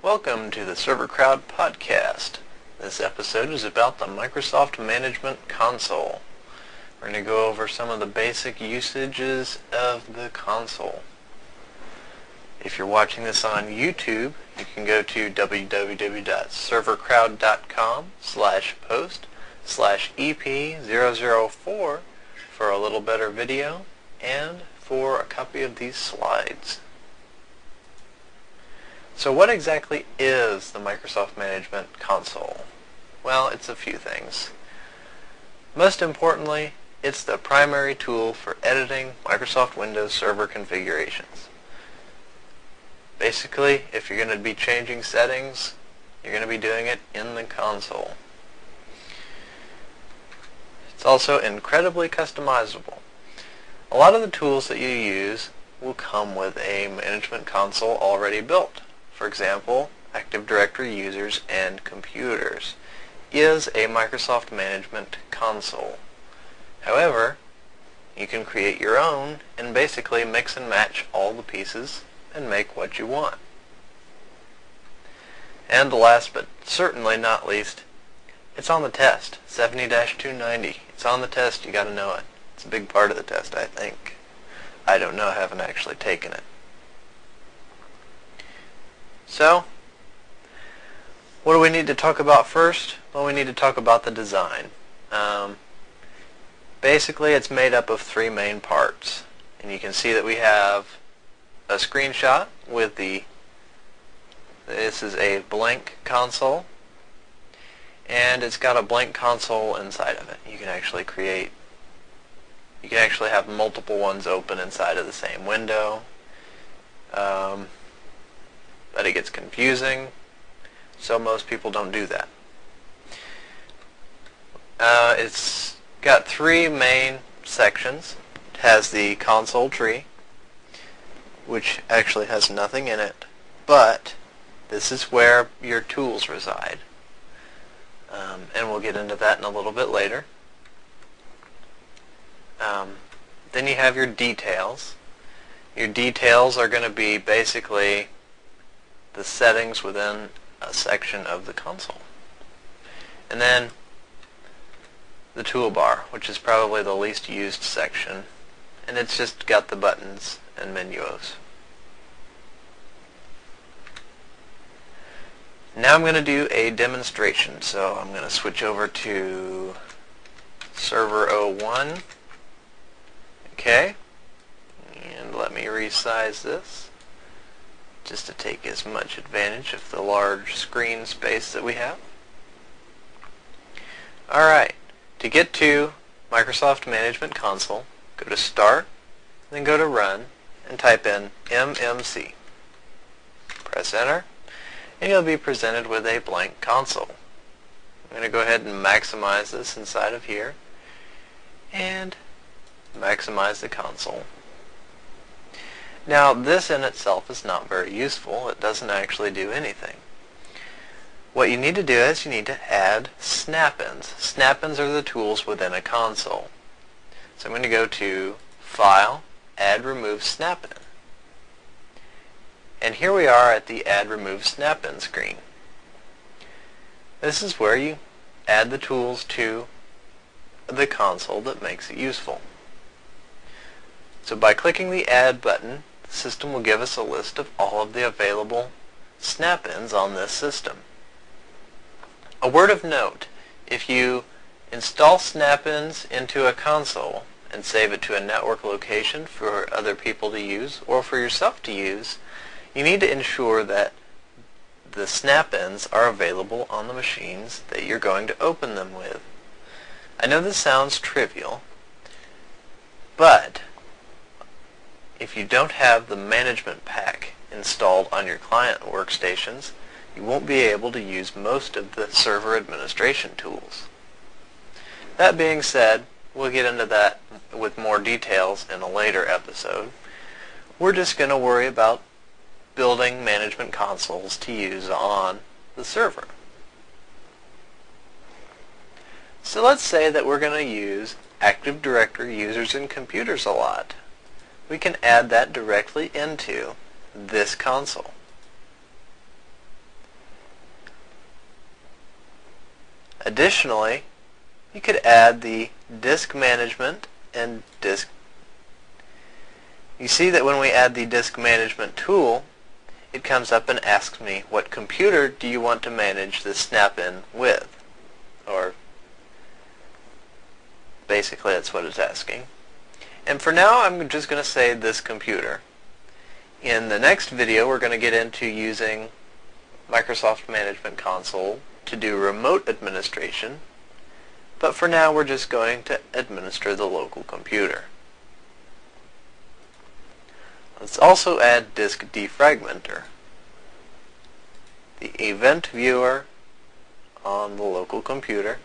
Welcome to the Server Crowd podcast. This episode is about the Microsoft Management Console. We're going to go over some of the basic usages of the console. If you're watching this on YouTube, you can go to www.servercrowd.com/post/EP004 for a little better video and for a copy of these slides. So what exactly is the Microsoft Management Console? Well, it's a few things. Most importantly, it's the primary tool for editing Microsoft Windows Server configurations. Basically, if you're going to be changing settings, you're going to be doing it in the console. It's also incredibly customizable. A lot of the tools that you use will come with a management console already built. For example, Active Directory users and computers is a Microsoft Management Console. However, you can create your own and basically mix and match all the pieces and make what you want. And last but certainly not least, it's on the test, 70-290. It's on the test, you gotta know it. It's a big part of the test, I think. I don't know, I haven't actually taken it. So, what do we need to talk about first? Well, we need to talk about the design. Basically, it's made up of three main parts. And you can see that we have a screenshot with this is a blank console. And it's got a blank console inside of it. You can actually have multiple ones open inside of the same window. But it gets confusing, so most people don't do that. It's got three main sections. It has the console tree, which actually has nothing in it, but this is where your tools reside. And we'll get into that in a little bit later. Then you have your details. Your details are going to be basically the settings within a section of the console. And then the toolbar, which is probably the least used section, and it's just got the buttons and menus. Now I'm going to do a demonstration, so I'm going to switch over to Server 01. Okay, and let me resize this just to take as much advantage of the large screen space that we have. Alright, to get to Microsoft Management Console, go to Start, then go to Run, and type in MMC. Press Enter, and you'll be presented with a blank console. I'm going to go ahead and maximize this inside of here, and maximize the console. Now, this in itself is not very useful. It doesn't actually do anything. What you need to do is you need to add snap-ins. Snap-ins are the tools within a console. So I'm going to go to File, Add Remove Snap-in. And here we are at the Add Remove Snap-in screen. This is where you add the tools to the console that makes it useful. So by clicking the Add button, the system will give us a list of all of the available snap-ins on this system. A word of note, if you install snap-ins into a console and save it to a network location for other people to use or for yourself to use, you need to ensure that the snap-ins are available on the machines that you're going to open them with. I know this sounds trivial, but if you don't have the management pack installed on your client workstations, you won't be able to use most of the server administration tools. That being said, we'll get into that with more details in a later episode. We're just going to worry about building management consoles to use on the server. So let's say that we're going to use Active Directory users and computers a lot. We can add that directly into this console. Additionally, you could add the disk management and disk. You see that when we add the disk management tool, it comes up and asks me, what computer do you want to manage this snap-in with? Or basically that's what it's asking. And for now I'm just going to say this computer. In the next video we're going to get into using Microsoft Management Console to do remote administration, but for now we're just going to administer the local computer. Let's also add Disk Defragmenter, the event viewer on the local computer.